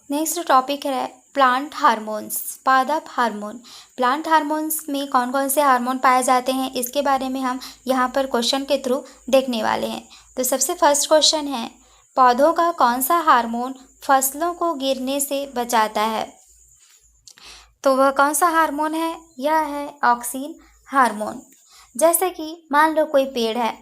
Next topic है plant hormones, पादप hormone. Plant hormones में कौन कौन से हार्मोन पाए जाते हैं, इसके बारे में हम यहाँ पर क्वेश्चन के थ्रू देखने वाले हैं। तो सबसे फर्स्ट क्वेश्चन है, पौधों का कौन सा हार्मोन फसलों को गिरने से बचाता है? तो वह कौन सा हार्मोन है? यह है ऑक्सिन हार्मोन। जैसे कि मान लो कोई पेड़ है,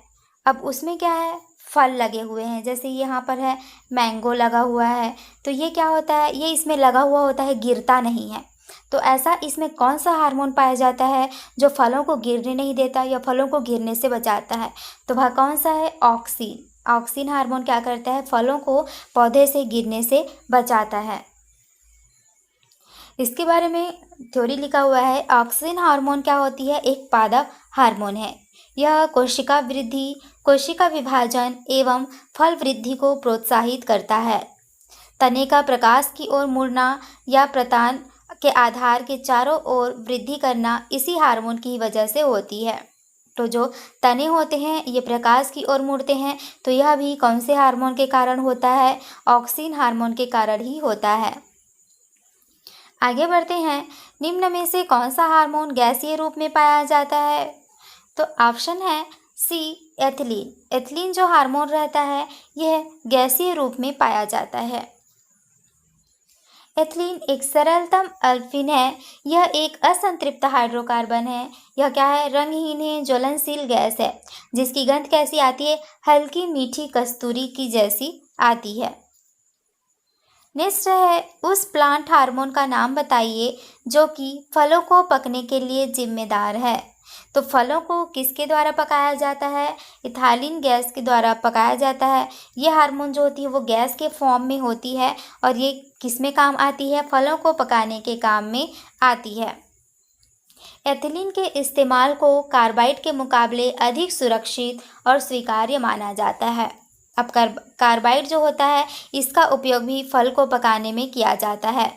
अब उसमें क्या है, फल लगे हुए हैं। जैसे यहाँ पर है मैंगो लगा हुआ है, तो ये क्या होता है, ये इसमें लगा हुआ होता है, गिरता नहीं है। तो ऐसा इसमें कौन सा हार्मोन पाया जाता है जो फलों को गिरने नहीं देता या फलों को गिरने से बचाता है? तो वह कौन सा है? ऑक्सिन। ऑक्सिन हार्मोन क्या करता है? फलों को पौधे से गिरने से बचाता है। इसके बारे में थ्योरी लिखा हुआ है, ऑक्सिन हार्मोन क्या होती है? एक पादप हार्मोन है। यह कोशिका वृद्धि, कोशिका विभाजन एवं फल वृद्धि को प्रोत्साहित करता है। तने का प्रकाश की ओर मुड़ना या प्रतान के आधार के चारों ओर वृद्धि करना इसी हार्मोन की वजह से होती है। तो जो तने होते हैं ये प्रकाश की ओर मुड़ते हैं, तो यह भी कौन से हार्मोन के कारण होता है? ऑक्सिन हार्मोन के कारण ही होता है। आगे बढ़ते हैं, निम्न में से कौन सा हार्मोन गैसीय रूप में पाया जाता है? तो ऑप्शन है सी, एथिलीन। एथिलीन जो हार्मोन रहता है यह गैसीय रूप में पाया जाता है। एथिलीन एक सरलतम अल्फिन है। यह एक असंतृप्त हाइड्रोकार्बन है। यह क्या है? रंगहीन है, ज्वलनशील गैस है, जिसकी गंध कैसी आती है? हल्की मीठी कस्तूरी की जैसी आती है। नेक्स्ट है, उस प्लांट हार्मोन का नाम बताइए जो कि फलों को पकने के लिए जिम्मेदार है। तो फलों को किसके द्वारा पकाया जाता है? इथाइलिन गैस के द्वारा पकाया जाता है। ये हार्मोन जो होती है वो गैस के फॉर्म में होती है और ये किस में काम आती है? फलों को पकाने के काम में आती है। एथिलीन के इस्तेमाल को कार्बाइड के मुकाबले अधिक सुरक्षित और स्वीकार्य माना जाता है। अब कार्बाइड जो होता है इसका उपयोग भी फल को पकाने में किया जाता है।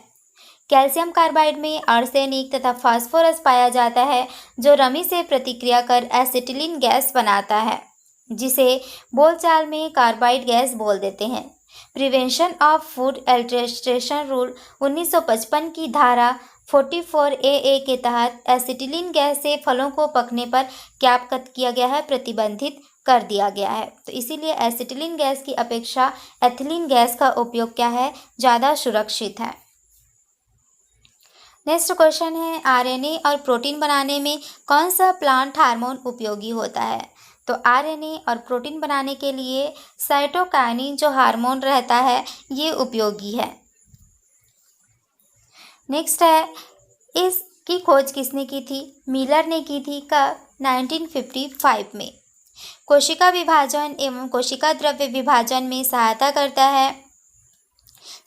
कैल्शियम कार्बाइड में आर्सेनिक तथा फास्फोरस पाया जाता है जो रमी से प्रतिक्रिया कर एसिटिलीन गैस बनाता है, जिसे बोलचाल में कार्बाइड गैस बोल देते हैं। Prevention of food adulteration rule 1955 की धारा 44AA के तहत एसिटिलीन गैस से फलों को पकने पर क्या किया गया है? प्रतिबंधित कर दिया गया है। तो इसीलिए एसिटिलीन गैस की अपेक्षा एथिलीन गैस का उपयोग क्या है? ज़्यादा सुरक्षित है। नेक्स्ट क्वेश्चन है, आरएनए और प्रोटीन बनाने में कौन सा प्लांट हार्मोन उपयोगी होता है? तो आरएनए और प्रोटीन बनाने के लिए साइटोकाइनिन जो हार्मोन रहता है ये उपयोगी है। नेक्स्ट है, इसकी खोज किसने की थी? मिलर ने की थी। कब? 1955 में। कोशिका विभाजन एवं कोशिका द्रव्य विभाजन में सहायता करता है।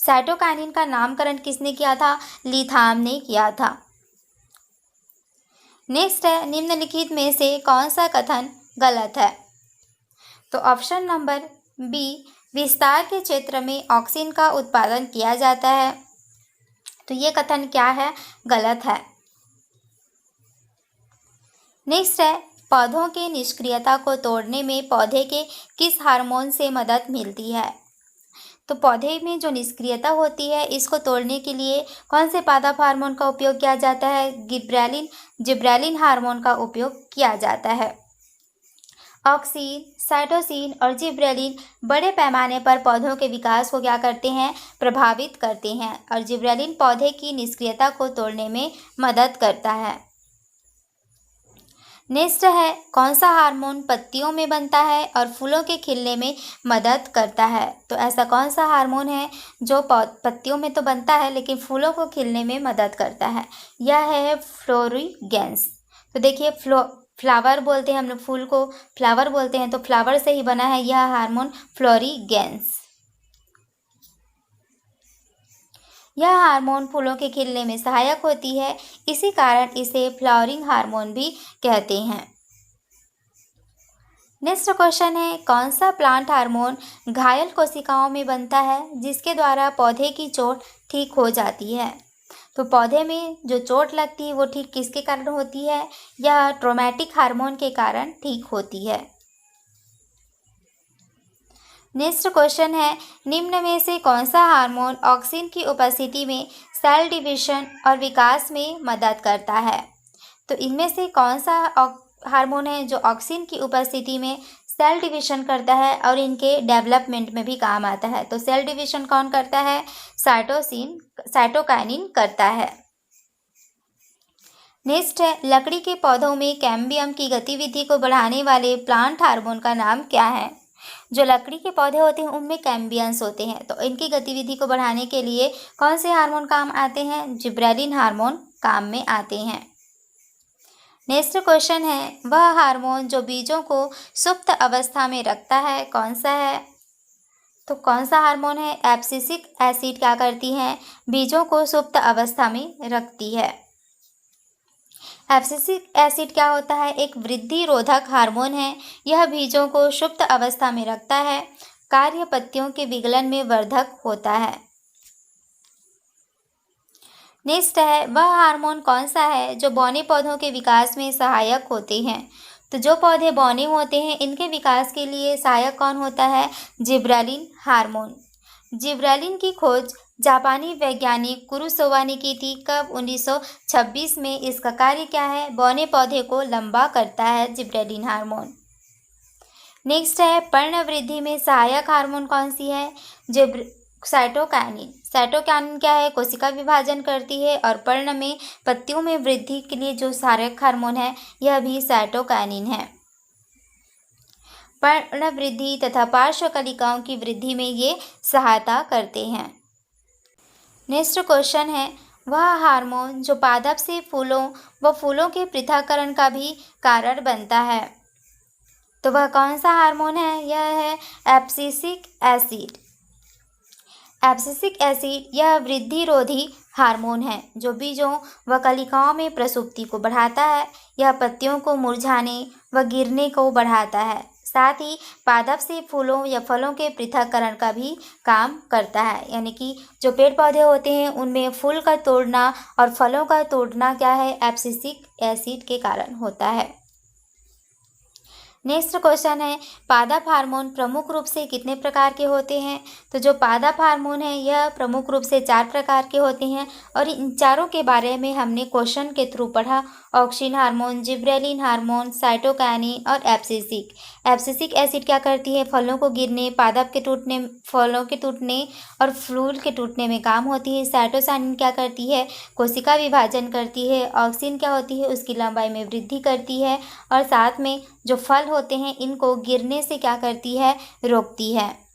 साइटोकाइनिन का नामकरण किसने किया था? लिथाम ने किया था। नेक्स्ट है, निम्नलिखित में से कौन सा कथन गलत है? तो ऑप्शन नंबर बी, विस्तार के क्षेत्र में ऑक्सिन का उत्पादन किया जाता है। तो ये कथन क्या है? गलत है। नेक्स्ट है, पौधों के निष्क्रियता को तोड़ने में पौधे के किस हार्मोन से मदद मिलती है? तो पौधे में जो निष्क्रियता होती है इसको तोड़ने के लिए कौन से पादप हार्मोन का उपयोग किया जाता है? जिब्रेलिन हार्मोन का उपयोग किया जाता है। ऑक्सिन, साइटोसिन और जिब्रेलिन बड़े पैमाने पर पौधों के विकास को क्या करते हैं? प्रभावित करते हैं और जिब्रेलिन पौधे की निष्क्रियता को तोड़ने में मदद करता है। नेक्स्ट है, कौन सा हार्मोन पत्तियों में बनता है और फूलों के खिलने में मदद करता है? तो ऐसा कौन सा हार्मोन है जो पत्तियों में तो बनता है लेकिन फूलों को खिलने में मदद करता है? यह है फ्लोरीगेंस। तो देखिए फ्लावर बोलते हैं हम लोग, फूल को फ्लावर बोलते हैं, तो फ्लावर से ही बना है यह हार्मोन फ्लोरीगेंस। यह हार्मोन फूलों के खिलने में सहायक होती है, इसी कारण इसे फ्लावरिंग हार्मोन भी कहते हैं। नेक्स्ट क्वेश्चन है, कौन सा प्लांट हार्मोन घायल कोशिकाओं में बनता है जिसके द्वारा पौधे की चोट ठीक हो जाती है? तो पौधे में जो चोट लगती है वो ठीक किसके कारण होती है? यह ट्रोमेटिक हार्मोन के कारण ठीक होती है। नेक्स्ट क्वेश्चन है, निम्न में से कौन सा हार्मोन ऑक्सिन की उपस्थिति में सेल डिवीजन और विकास में मदद करता है? तो इनमें से कौन सा हार्मोन है जो ऑक्सिन की उपस्थिति में सेल डिवीजन करता है और इनके डेवलपमेंट में भी काम आता है? तो सेल डिवीजन कौन करता है? साइटोकाइनिन करता है। नेक्स्ट है, लकड़ी के पौधों में कैम्बियम की गतिविधि को बढ़ाने वाले प्लांट हार्मोन का नाम क्या है? जो लकड़ी के पौधे होते हैं उनमें कैम्बियंस होते हैं, तो इनकी गतिविधि को बढ़ाने के लिए कौन से हार्मोन काम आते हैं? जिब्रेलिन हार्मोन काम में आते हैं। नेक्स्ट क्वेश्चन है, वह हार्मोन जो बीजों को सुप्त अवस्था में रखता है कौन सा है? तो कौन सा हार्मोन है? एब्सिसिक एसिड क्या करती है? बीजों को सुप्त अवस्था में रखती है। एब्सिसिक एसिड क्या होता है? एक वृद्धि रोधक हार्मोन है। यह बीजों को सुप्त अवस्था में रखता है। कार्य पत्तियों के विगलन में वर्धक होता है। नेक्स्ट है, वह हार्मोन कौन सा है जो बौने पौधों के विकास में सहायक होते हैं? तो जो पौधे बौने होते हैं इनके विकास के लिए सहायक कौन होता है? Gibberellin hormone. जिब्रेलिन की खोज जापानी वैज्ञानिक कुरोसावा ने की थी। कब? 1926 में। इसका कार्य क्या है? बौने पौधे को लंबा करता है जिब्रेलिन हार्मोन। नेक्स्ट है, पर्ण वृद्धि में सहायक हार्मोन कौन सी है? साइटोकाइनिन। साइटोकाइनिन क्या है? कोशिका विभाजन करती है और पर्ण में पत्तियों में वृद्धि के लिए जो सहायक हार्मोन है यह भी साइटोकाइनिन है। पर्ण वृद्धि तथा पार्श्व कलिकाओं की वृद्धि में ये सहायता करते हैं। नेक्स्ट क्वेश्चन है, वह हार्मोन जो पादप से फूलों व फूलों के पृथक्करण का भी कारण बनता है, तो वह कौन सा हार्मोन है? यह है एब्सिसिक एसिड। एब्सिसिक एसिड यह वृद्धिरोधी हार्मोन है जो बीजों व कलिकाओं में प्रसुप्ति को बढ़ाता है। यह पत्तियों को मुरझाने व गिरने को बढ़ाता है। साथ ही पादप से फूलों या फलों के पृथक्करण का भी काम करता है। यानी कि जो पेड़ पौधे होते हैं उनमें फूल का तोड़ना और फलों का तोड़ना क्या है? एब्सिसिक एसिड के कारण होता है। नेक्स्ट क्वेश्चन है, पादप हार्मोन प्रमुख रूप से कितने प्रकार के होते हैं? तो जो पादप हार्मोन है यह प्रमुख रूप से 4 प्रकार के होते हैं और इन चारों के बारे में हमने क्वेश्चन के थ्रू पढ़ा। Auxin hormone, gibberellin hormone, cytokinin और एब्सिसिक। एब्सिसिक एसिड क्या करती है? फलों को गिरने, पादप के टूटने, फलों के टूटने और फूल के टूटने में काम होती है। साइटोकाइनिन क्या करती है? कोशिका विभाजन करती है। ऑक्सिन क्या होती है? उसकी लंबाई में वृद्धि करती है और साथ में जो फल होते हैं इनको गिरने से क्या करती है? रोकती है।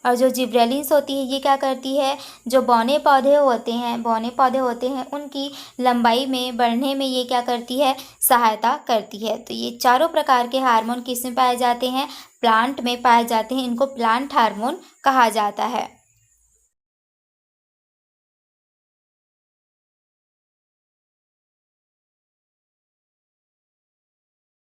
और जो जिब्रेलिन्स होती है ये क्या करती है? जो बौने पौधे होते हैं उनकी लंबाई में बढ़ने में ये क्या करती है? सहायता करती है। तो ये चारों प्रकार के हार्मोन किस में पाए जाते हैं? प्लांट में पाए जाते हैं। इनको प्लांट हार्मोन कहा जाता है।